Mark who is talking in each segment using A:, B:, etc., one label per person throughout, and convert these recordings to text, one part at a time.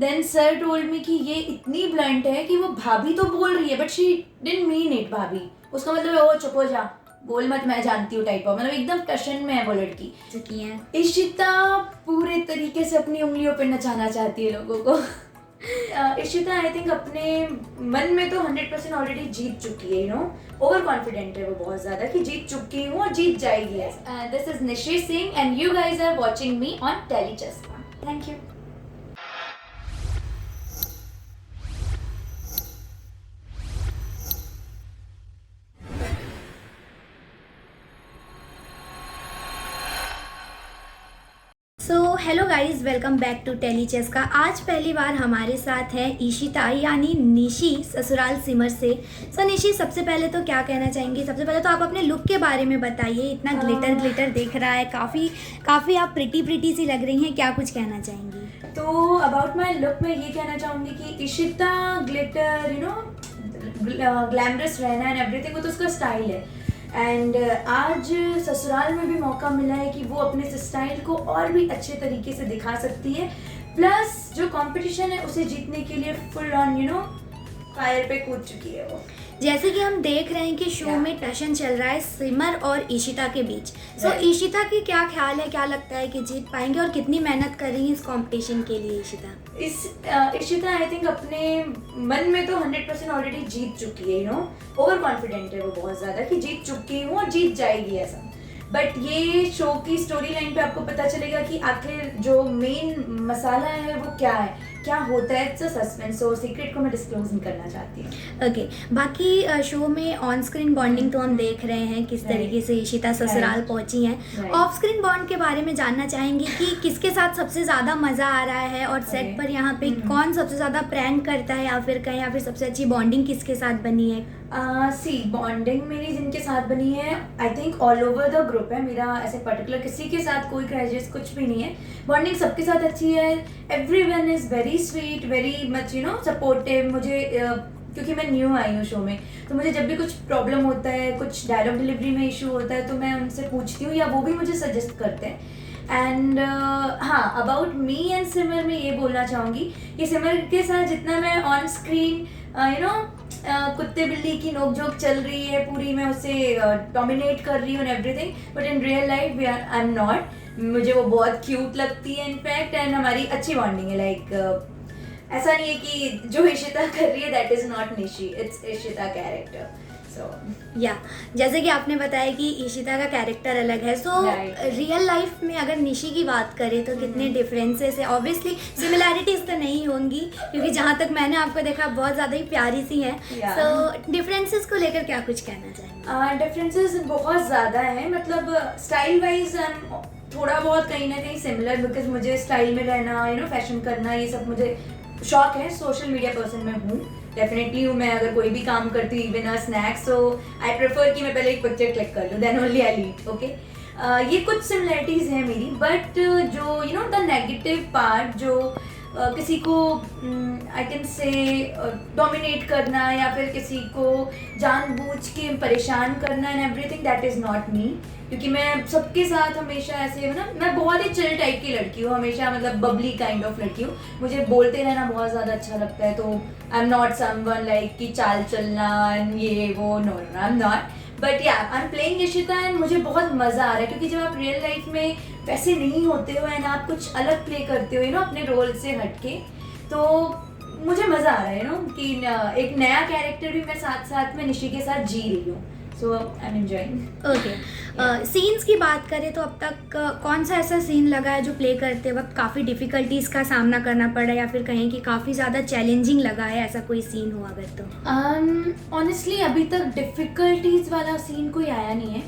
A: Then sir told me कि ये इतनी ब्लंट है कि वो भाभी तो बोल रही है but she didn't mean it भाभी। उसका मतलब है ओ चुप हो जा, बोल मत, मैं जानती हूँ टाइप ऑफ, मतलब एकदम टशन में है वो लड़की।
B: चुकी है
A: इशिता पूरे तरीके से अपनी उंगलियों पे नचाना चाहती है लोगों को। इशिता आई थिंक अपने मन में तो 100% ऑलरेडी जीत चुकी है, ओवर कॉन्फिडेंट है वो बहुत ज्यादा कि जीत चुकी हूँ और जीत जाएगी। This is Nishi Singh and you guys are watching me on Tele Chaska. Thank you.
B: So hello guys, welcome back to Tele Chaska. आज पहली बार हमारे साथ है इशिता यानी निशी ससुराल सिमर से। सो निशी, सबसे पहले तो क्या कहना चाहेंगी? सबसे पहले तो आप अपने लुक के बारे में बताइए। इतना ग्लिटर दिख रहा है, काफ़ी आप प्रिटी सी लग रही हैं। क्या कुछ कहना चाहेंगी?
A: तो अबाउट माई लुक मैं ये कहना चाहूँगी कि इशिता ग्लिटर ग्लैमरस रहना एंड एवरीथिंग, वो तो उसका स्टाइल है। एंड आज ससुराल में भी मौका मिला है कि वो अपने इस स्टाइल को और भी अच्छे तरीके से दिखा सकती है। प्लस जो कंपटीशन है उसे जीतने के लिए फुल ऑन फायर पे कूद चुकी है वो।
B: जैसे कि हम देख रहे हैं कि शो में टशन चल रहा है सिमर और इशिता के बीच। सो इशिता की क्या ख्याल है, क्या लगता है कि जीत पाएंगे और कितनी मेहनत कर रही है इस कंपटीशन के लिए इशिता?
A: इशिता आई थिंक अपने मन में तो 100% ऑलरेडी जीत चुकी है, ओवर कॉन्फिडेंट है वो बहुत ज्यादा कि जीत चुकी हूँ और जीत जाएगी ऐसा। बट ये शो की स्टोरी लाइन पे आपको पता चलेगा कि आखिर जो मेन मसाला है वो क्या है, क्या होता है। It's a suspense, so secret को मैं डिस्क्लोज नहीं करना चाहती हूँ।
B: ओके, बाकी शो में ऑन स्क्रीन बॉन्डिंग तो हम देख रहे हैं किस तरीके से इशिता ससुराल पहुंची हैं। ऑफ स्क्रीन बॉन्ड के बारे में जानना चाहेंगे कि किसके साथ सबसे ज़्यादा मज़ा आ रहा है और सेट पर यहाँ पे कौन सबसे ज़्यादा प्रैंक करता है या फिर सबसे अच्छी बॉन्डिंग किसके साथ बनी है?
A: बॉन्डिंग मेरी जिनके साथ बनी है I think all over the group है। मेरा ऐसे पर्टिकुलर किसी के साथ कोई क्राइसिस कुछ भी नहीं है। बॉन्डिंग सबके साथ अच्छी है। Everyone is very sweet, very much supportive. मुझे क्योंकि मैं न्यू आई हूँ शो में, तो मुझे जब भी कुछ प्रॉब्लम होता है, कुछ डायलॉग डिलीवरी में इशू होता है, तो मैं उनसे पूछती हूँ या वो भी मुझे सजेस्ट करते हैं। एंड हाँ, अबाउट मी एंड सिमर मैं ये बोलना चाहूँगी कि सिमर के साथ जितना मैं ऑन स्क्रीन कुत्ते बिल्ली की नोकझोंक चल रही है पूरी, मैं उसे डोमिनेट कर रही हूँ everything, but in real life I am not. मुझे वो बहुत क्यूट लगती है इनफैक्ट, एंड हमारी अच्छी बॉन्डिंग है। लाइक ऐसा नहीं है कि जो इशिता कर रही है that is not Nishi, it's Ishita character.
B: या जैसे कि आपने बताया कि इशिता का कैरेक्टर अलग है। सो रियल लाइफ में अगर निशी की बात करें तो कितने डिफरेंसेस है? ऑब्वियसली सिमिलैरिटीज तो नहीं होंगी क्योंकि जहाँ तक मैंने आपको देखा बहुत ज़्यादा ही प्यारी सी है। सो डिफरेंसेस को लेकर क्या कुछ कहना चाहेंगे?
A: डिफरेंसेस बहुत ज़्यादा है, मतलब स्टाइल वाइज थोड़ा बहुत कहीं ना कहीं सिमिलर, बिकॉज मुझे स्टाइल में रहना, फैशन करना, ये सब मुझे शौक है। सोशल मीडिया पर्सन मैं हूँ, डेफिनेटली हूँ। मैं अगर कोई भी काम करती हूँ even snacks, so I prefer कि मैं पहले एक पिक्चर क्लिक कर लूँ, then only I eat. Okay, ये कुछ सिमिलरिटीज़ हैं मेरी। बट जो द नेगेटिव पार्ट, जो किसी को आई कैन से डोमिनेट करना या फिर किसी को जानबूझ के परेशान करना and everything, that is not me. क्योंकि मैं सबके साथ हमेशा ऐसे मैं बहुत ही चिल टाइप की लड़की हूँ हमेशा, मतलब बबली काइंड ऑफ लड़की हूँ। मुझे बोलते रहना बहुत ज़्यादा अच्छा लगता है, तो I am not someone like कि चाल चलना ये वो, no I am not. But yeah I am playing Ishita and मुझे बहुत मज़ा आ रहा है, क्योंकि जब आप रियल लाइफ में वैसे नहीं होते हो एंड आप कुछ अलग प्ले करते हो अपने रोल से हटके, तो मुझे मज़ा आ रहा है कि एक नया कैरेक्टर भी मैं साथ साथ में निशी के साथ जी रही हूँ। So I am enjoying.
B: Okay, scenes की बात करें तो अब तक कौन सा ऐसा सीन लगा है जो प्ले करते वक्त काफ़ी डिफ़िकल्टीज़ का सामना करना पड़ा या फिर कहें कि काफ़ी ज़्यादा चैलेंजिंग लगा है? ऐसा कोई सीन हो अगर तो?
A: ऑनेस्टली अभी तक डिफ़िकल्टीज़ वाला सीन कोई आया नहीं है,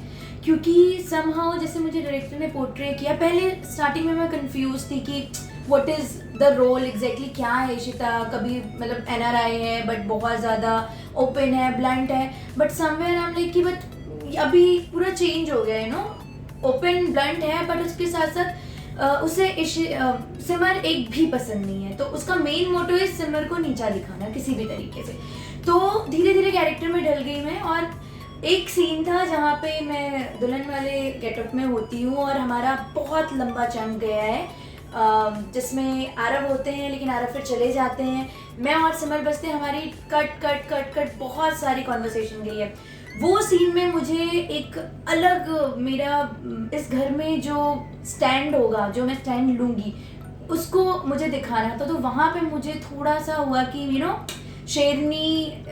A: क्योंकि समहाउ जैसे मुझे डायरेक्टर ने पोर्ट्रे किया, पहले स्टार्टिंग में मैं कंफ्यूज थी कि what is the role exactly, क्या है इशिता। कभी मतलब NRI है बट बहुत ज़्यादा ओपन है, ब्लंट है, but somewhere I am like कि बट अभी पूरा चेंज हो गया है, ओपन ब्लंट है, बट उसके साथ साथ उसे सिमर एक भी पसंद नहीं है, तो उसका मेन मोटो है सिमर को नीचा दिखाना किसी भी तरीके से। तो धीरे धीरे कैरेक्टर में ढल गई मैं, और एक सीन था जहाँ पे मैं दुल्हन वाले गेटअप में होती हूँ और हमारा बहुत लंबा जंग गया है जिसमें आरव होते हैं लेकिन आरव फिर चले जाते हैं, मैं और सिमर बसते हैं, हमारी कट कट कट कट बहुत सारी कॉन्वर्सेशन गई है। वो सीन में मुझे एक अलग मेरा इस घर में जो स्टैंड होगा, जो मैं स्टैंड लूँगी, उसको मुझे दिखाना था। तो वहाँ पे मुझे थोड़ा सा हुआ कि शेरनी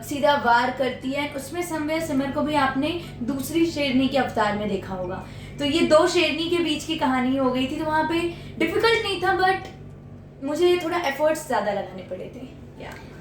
A: सीधा वार करती है, उसमें समवेयर सिमर को भी आपने दूसरी शेरनी के अवतार में देखा होगा। तो ये दो शेरनी के बीच की कहानी हो गई थी, तो वहाँ पे डिफिकल्ट नहीं था, बट मुझे थोड़ा एफर्ट्स ज़्यादा लगाने पड़े थे।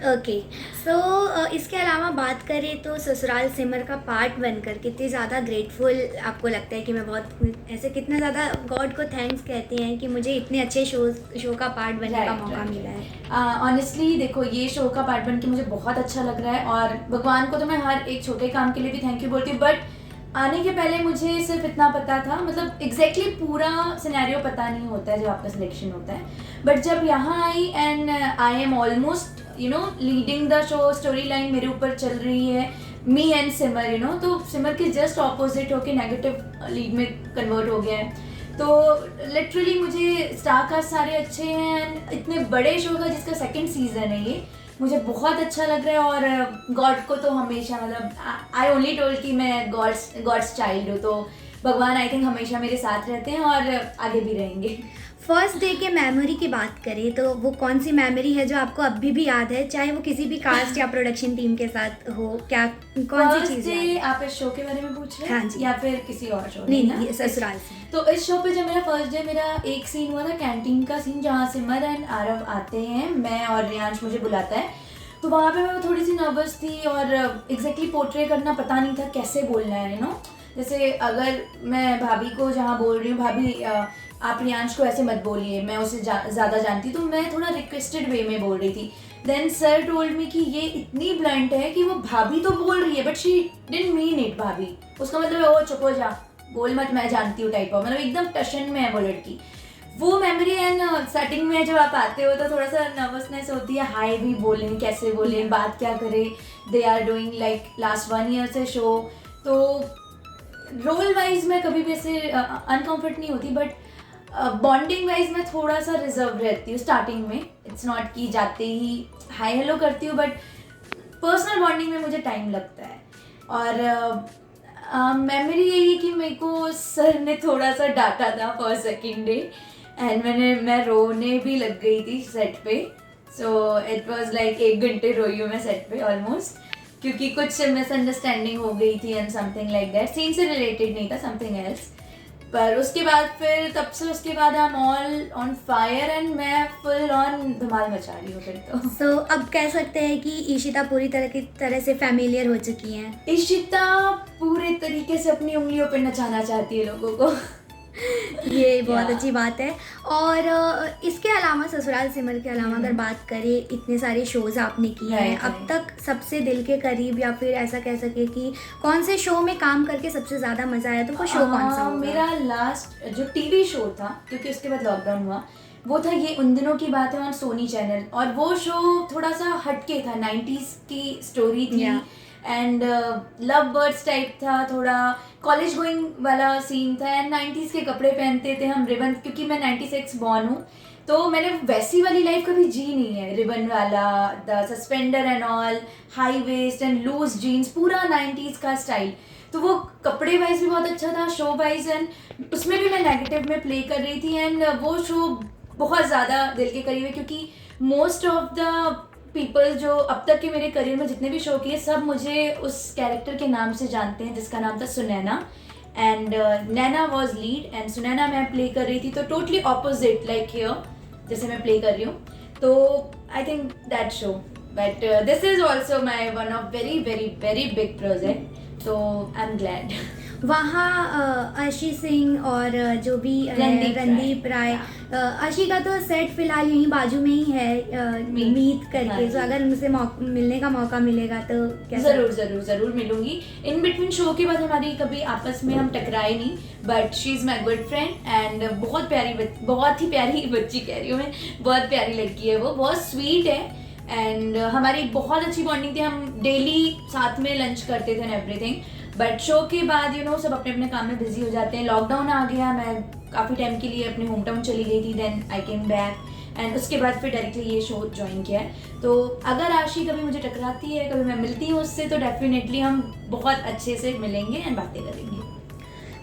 B: ओके, सो इसके अलावा बात करें तो ससुराल सिमर का पार्ट बनकर कितनी ज़्यादा ग्रेटफुल आपको लगता है कि मैं बहुत ऐसे कितना ज़्यादा गॉड को थैंक्स कहते हैं कि मुझे इतने अच्छे शो का पार्ट बनने का मौका मिला है।
A: ऑनेस्टली देखो, ये शो का पार्ट बन के मुझे बहुत अच्छा लग रहा है, और भगवान को तो मैं हर एक छोटे काम के लिए भी थैंक यू बोलती हूँ। बट आने के पहले मुझे सिर्फ इतना पता था, मतलब एग्जैक्टली पूरा सिनेरियो पता नहीं होता है जब आपका सिलेक्शन होता है। बट जब यहाँ आई and I am almost leading the show, storyline मेरे ऊपर चल रही है, मी एंड सिमर तो सिमर के जस्ट ऑपोजिट होके नेगेटिव लीड में कन्वर्ट हो गया है। तो लिटरली मुझे स्टार कास्ट सारे अच्छे हैं, एंड इतने बड़े शो का जिसका सेकंड सीजन है ये, मुझे बहुत अच्छा लग रहा है। और गॉड को तो हमेशा, मतलब आई ओनली टोल्ड कि मैं गॉड्स चाइल्ड हूँ, तो भगवान आई थिंक हमेशा मेरे साथ रहते हैं और आगे भी रहेंगे।
B: फर्स्ट डे के मेमोरी की बात करें तो वो कौन सी मेमोरी है जो आपको अभी भी याद है, चाहे वो किसी भी कास्ट या प्रोडक्शन टीम के साथ हो, क्या कौन सी चीज़ है?
A: आप इस शो के बारे में पूछ रहे हैं?
B: हाँ जी।
A: या फिर किसी और शो?
B: नहीं, ससुराल से।
A: तो इस शो पे जब मेरा फर्स्ट डे, मेरा एक सीन हुआ था कैंटीन का सीन, जहाँ सिमर एंड आरव आते हैं, मैं और रियांश मुझे बुलाता है, तो वहाँ पे मैं थोड़ी सी नर्वस थी और एग्जैक्टली पोर्ट्रे करना पता नहीं था कैसे बोलना है। जैसे अगर मैं भाभी को जहाँ बोल रही हूँ, भाभी आप रियांश को ऐसे मत बोलिए, मैं उसे ज़्यादा जानती, तो मैं थोड़ा रिक्वेस्टेड वे में बोल रही थी। देन सर टोल्ड मी कि ये इतनी ब्लंट है कि वो भाभी तो बोल रही है but she didn't mean it भाभी, उसका मतलब है ओ चुप हो जा, बोल मत, मैं जानती हूँ टाइप ऑफ, मतलब एकदम टशन में है वो लड़की। वो मेमोरी एंड सेटिंग में जब आप आते हो तो थोड़ा सा नर्वसनेस होती है, हाय भी बोलें, कैसे बोलें, बात क्या करें। They are doing like last 1 year से शो, तो रोल वाइज मैं कभी भी ऐसे अनकम्फर्ट नहीं होती, बट बॉन्डिंग वाइज मैं थोड़ा सा रिजर्व रहती हूँ स्टार्टिंग में। इट्स नॉट कि जाते ही हाय हेलो करती हूँ, बट पर्सनल बॉन्डिंग में मुझे टाइम लगता है। और मेमोरी यही है कि मेरे को सर ने थोड़ा सा डांटा था फर्स्ट सेकेंड डे, एंड मैं रोने भी लग गई थी सेट पे। सो इट वाज लाइक 1 घंटे रोई हूँ मैं सेट पे ऑलमोस्ट, क्योंकि कुछ मिसअंडरस्टैंडिंग हो गई थी and something like that. Scene से रिलेटेड नहीं था, समथिंग एल्स। पर उसके बाद फिर तब से उसके बाद I am all on fire and मैं फुल ऑन धमाल मचा रही हूँ फिर तो।
B: सो अब कह सकते हैं कि ईशिता पूरी तरह से फैमिलियर हो चुकी हैं।
A: ईशिता पूरे तरीके से अपनी उंगलियों पे नचाना चाहती है लोगों को।
B: ये बहुत अच्छी बात है। और इसके अलावा ससुराल सिमर के अलावा अगर बात करें, इतने सारे शोज आपने किए हैं, अब तक सबसे दिल के करीब या फिर ऐसा कह सके कि कौन से शो में काम करके सबसे ज़्यादा मज़ा आया, तो वो शो कौन सा होगा?
A: मेरा लास्ट जो टीवी शो था, क्योंकि उसके बाद लॉकडाउन हुआ, वो था ये उन दिनों की बात है ऑन सोनी चैनल। और वो शो थोड़ा सा हटके था, 90s की स्टोरी थी एंड लव बर्ड्स टाइप था, थोड़ा कॉलेज गोइंग वाला सीन था एंड 90s के कपड़े पहनते थे हम, रिबन, क्योंकि मैं 96 बॉर्न हूँ, तो मैंने वैसी वाली लाइफ कभी जी नहीं है। रिबन वाला, the suspender and all, high waist and loose jeans, पूरा 90s का स्टाइल। तो वो कपड़े वाइज भी बहुत अच्छा था, शो वाइज, एंड उसमें भी मैं नेगेटिव में प्ले कर रही थी। एंड वो शो बहुत ज़्यादा दिल के करीब है, क्योंकि मोस्ट ऑफ द पीपल जो अब तक के मेरे करियर में जितने भी शो किए, सब मुझे उस कैरेक्टर के नाम से जानते हैं, जिसका नाम था Sunaina. And Naina was lead and Sunaina मैं प्ले कर रही थी, तो टोटली ऑपोजिट लाइक हियर जैसे मैं प्ले कर रही हूँ। तो I think that show, but this is also my one of very very very big project, तो आई एम ग्लैड।
B: वहाँ अर्शी सिंह और जो भी रणदीप राय, अर्शी का तो सेट फिलहाल यहीं बाजू में ही है, मीत करके, तो अगर उनसे मिलने का मौका मिलेगा तो कैसा?
A: जरूर मिलूंगी। इन बिटवीन शो के बाद हमारी कभी आपस में हम टकराए नहीं, but she is my good friend and बहुत ही प्यारी बच्ची कह रही हूँ मैं, बहुत प्यारी लड़की है वो, बहुत स्वीट है एंड हमारी बहुत अच्छी बॉन्डिंग थी। हम डेली साथ में लंच करते थे एंड एवरीथिंग। बट शो के बाद सब अपने अपने काम में बिजी हो जाते हैं। लॉकडाउन आ गया, मैं काफ़ी टाइम के लिए अपने होम टाउन चली गई थी, then I came back and उसके बाद फिर डायरेक्टली ये शो ज्वाइन किया है। तो अगर आशी कभी मुझे टकराती है, कभी मैं मिलती हूँ उससे, तो डेफिनेटली हम बहुत अच्छे से मिलेंगे एंड बातें करेंगे।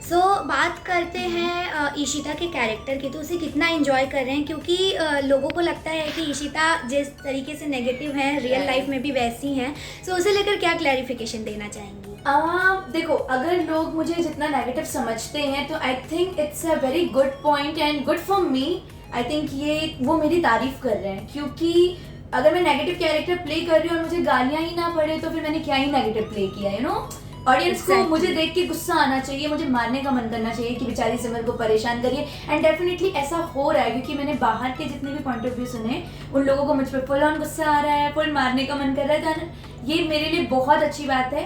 B: सो बात करते हैं ईशिता के कैरेक्टर की, तो उसे कितना एंजॉय कर रहे हैं, क्योंकि लोगों को लगता है कि ईशिता जिस तरीके से नेगेटिव है रियल लाइफ में भी वैसी हैं। सो उसे लेकर क्या क्लैरिफिकेशन देना चाहेंगी?
A: देखो, अगर लोग मुझे जितना नेगेटिव समझते हैं तो I think it's a very good point and good for me. I think ये वो मेरी तारीफ कर रहे हैं, क्योंकि अगर मैं नेगेटिव कैरेक्टर प्ले कर रही हूँ और मुझे गालियाँ ही ना पड़े तो फिर मैंने क्या ही नेगेटिव प्ले किया। ऑडियंस को मुझे देख के गुस्सा आना चाहिए, मुझे मारने का मन करना चाहिए कि बेचारी सिमर को परेशान करिए। एंड डेफिनेटली ऐसा हो रहा है, क्योंकि मैंने बाहर के जितने भी पॉइंट ऑफ व्यू सुने, उन लोगों को मुझ पर फुल ऑन गुस्सा आ रहा है, फुल मारने का मन कर रहा है। तो ये मेरे लिए बहुत अच्छी बात है।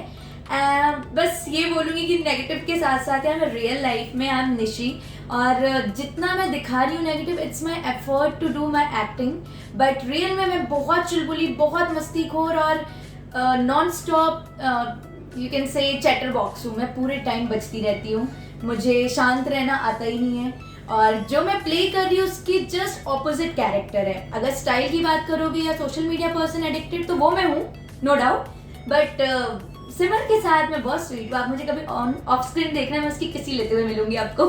A: बस ये बोलूँगी कि नेगेटिव के साथ साथ यार रियल लाइफ में आई एम निशी, और जितना मैं दिखा रही हूँ negative, it's my effort to do my acting, but real में मैं बहुत चुलबुली, बहुत मस्तीखोर और non stop you can say chatterbox हूँ। मैं पूरे टाइम बजती रहती हूँ, मुझे शांत रहना आता ही नहीं है। और जो मैं प्ले कर रही हूँ उसकी जस्ट ऑपोजिट कैरेक्टर है। अगर स्टाइल की बात करोगे या सोशल मीडिया पर्सन एडिक्टेड, तो वो मैं हूँ, नो डाउट। बट सिमर के साथ मैं बहुत स्वीट हूँ। आप मुझे कभी ऑफ स्क्रीन देखना, मैं उसकी किसी लेते हुए मिलूंगी आपको।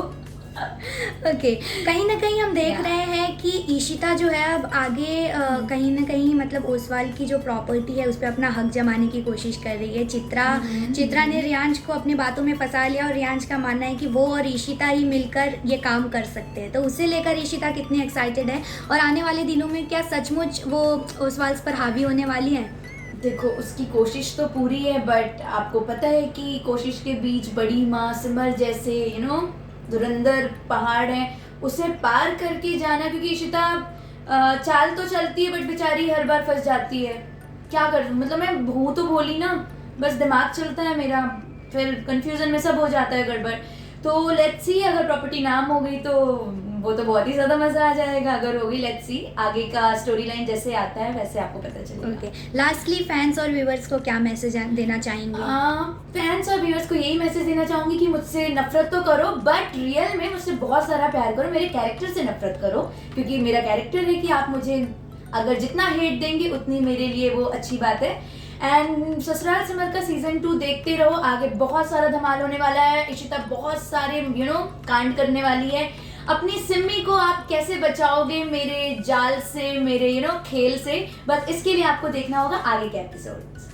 B: ओके कहीं ना कहीं हम देख रहे हैं कि ईशिता जो है अब आगे कहीं ना कहीं मतलब ओसवाल की जो प्रॉपर्टी है उस पर अपना हक जमाने की कोशिश कर रही है। चित्रा ने रियांश को अपनी बातों में फंसा लिया और रियांश का मानना है कि वो और ईशिता ही मिलकर ये काम कर सकते हैं। तो उसे लेकर ईशिता कितनी एक्साइटेड है, और आने वाले दिनों में क्या सचमुच वो ओसवाल पर हावी होने वाली है?
A: देखो, उसकी कोशिश तो पूरी है, बट आपको पता है कि कोशिश के बीच बड़ी माँ सिमर जैसे धुरंधर पहाड़ है, उसे पार करके जाना। क्योंकि ईशिता चाल तो चलती है, बट बेचारी हर बार फंस जाती है। क्या कर, मतलब मैं हूँ तो भोली ना, बस दिमाग चलता है मेरा, फिर कंफ्यूजन में सब हो जाता है गड़बड़। तो लेट्स सी, अगर प्रॉपर्टी नाम हो गई तो वो तो बहुत ही ज़्यादा मज़ा आ जाएगा। अगर होगी, लेट्स सी, आगे का स्टोरी लाइन जैसे आता है वैसे आपको पता चलेगा।
B: ओके, लास्टली फैंस और व्यूवर्स को क्या मैसेज देना चाहेंगे?
A: फैंस और व्यूवर्स को यही मैसेज देना चाहूँगी कि मुझसे नफरत तो करो, बट रियल में मुझसे बहुत सारा प्यार करो। मेरे कैरेक्टर से नफरत करो, क्योंकि मेरा कैरेक्टर है कि आप मुझे अगर जितना हेट देंगे उतनी मेरे लिए वो अच्छी बात है। एंड ससुराल सिमर का सीजन 2 देखते रहो, आगे बहुत सारा धमाल होने वाला है। ईशिता बहुत सारे कांड करने वाली है। अपनी सिम्मी को आप कैसे बचाओगे मेरे जाल से, मेरे खेल से, बस इसके लिए आपको देखना होगा आगे के एपिसोड।